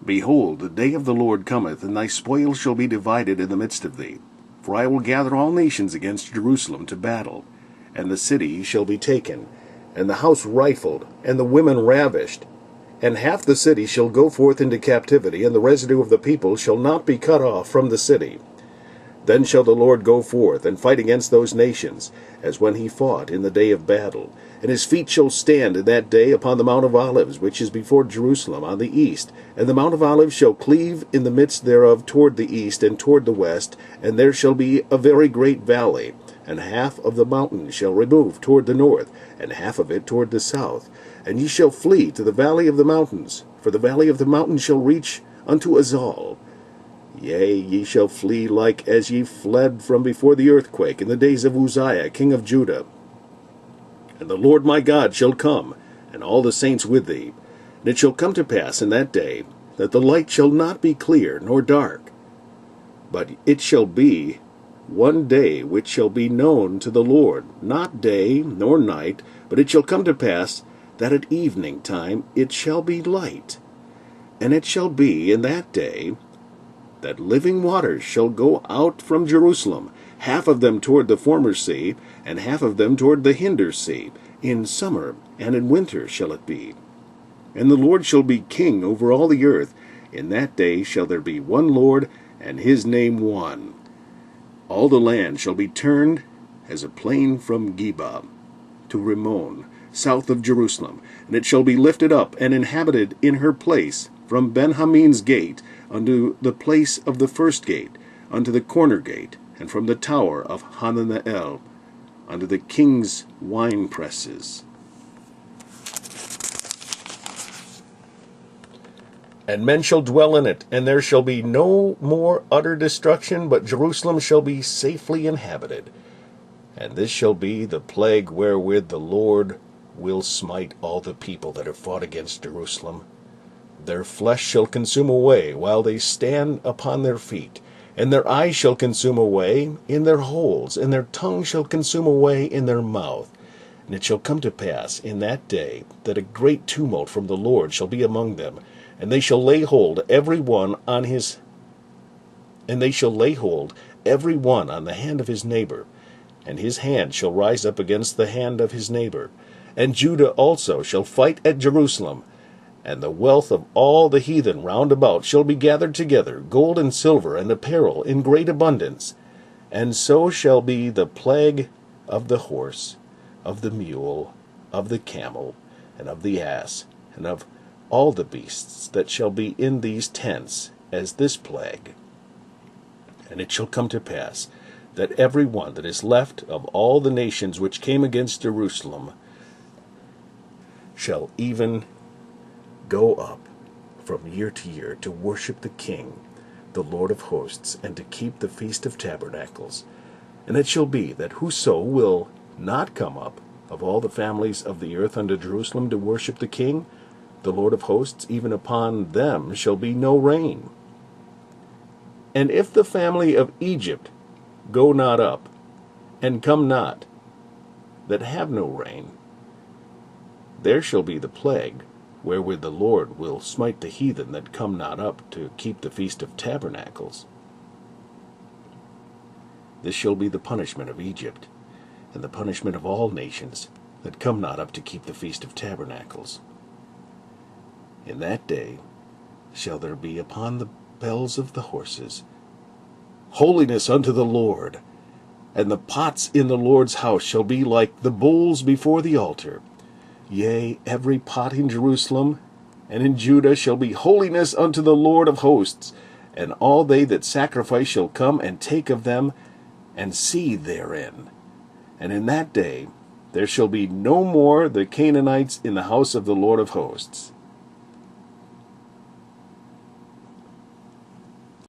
Behold, the day of the Lord cometh, and thy spoil shall be divided in the midst of thee. For I will gather all nations against Jerusalem to battle, and the city shall be taken, and the house rifled, and the women ravished. And half the city shall go forth into captivity, and the residue of the people shall not be cut off from the city. Then shall the Lord go forth, and fight against those nations, as when he fought in the day of battle. And his feet shall stand in that day upon the Mount of Olives, which is before Jerusalem on the east. And the Mount of Olives shall cleave in the midst thereof toward the east and toward the west, and there shall be a very great valley. And half of the mountain shall remove toward the north, and half of it toward the south. And ye shall flee to the valley of the mountains, for the valley of the mountains shall reach unto Azal. Yea, ye shall flee like as ye fled from before the earthquake in the days of Uzziah king of Judah. And the Lord my God shall come, and all the saints with thee. And it shall come to pass in that day, that the light shall not be clear nor dark, but it shall be one day which shall be known to the Lord, not day nor night, but it shall come to pass that at evening time it shall be light. And it shall be in that day that living waters shall go out from Jerusalem, half of them toward the former sea, and half of them toward the hinder sea. In summer and in winter shall it be. And the Lord shall be king over all the earth. In that day shall there be one Lord, and his name one. All the land shall be turned as a plain from Geba to Rimmon, south of Jerusalem, and it shall be lifted up and inhabited in her place, from Benjamin's gate unto the place of the first gate, unto the corner gate, and from the tower of Hananeel unto the king's wine presses. And men shall dwell in it, and there shall be no more utter destruction, but Jerusalem shall be safely inhabited. And this shall be the plague wherewith the Lord will smite all the people that have fought against Jerusalem. Their flesh shall consume away while they stand upon their feet, and their eyes shall consume away in their holes, and their tongue shall consume away in their mouth. And it shall come to pass in that day that a great tumult from the Lord shall be among them, and they shall lay hold every one on the hand of his neighbor, and his hand shall rise up against the hand of his neighbor. And Judah also shall fight at Jerusalem, and the wealth of all the heathen round about shall be gathered together, gold and silver and apparel in great abundance. And so shall be the plague of the horse, of the mule, of the camel, and of the ass, and of all the beasts that shall be in these tents, as this plague. And it shall come to pass, that every one that is left of all the nations which came against Jerusalem shall even go up from year to year to worship the King, the Lord of hosts, and to keep the Feast of Tabernacles. And it shall be that whoso will not come up of all the families of the earth unto Jerusalem to worship the King, the Lord of hosts, even upon them shall be no rain. And if the family of Egypt go not up, and come not, that have no rain, there shall be the plague wherewith the Lord will smite the heathen that come not up to keep the Feast of Tabernacles. This shall be the punishment of Egypt, and the punishment of all nations that come not up to keep the Feast of Tabernacles. In that day shall there be upon the bells of the horses holiness unto the Lord, and the pots in the Lord's house shall be like the bowls before the altar. Yea, every pot in Jerusalem and in Judah shall be holiness unto the Lord of hosts, and all they that sacrifice shall come and take of them, and see therein. And in that day there shall be no more the Canaanites in the house of the Lord of hosts.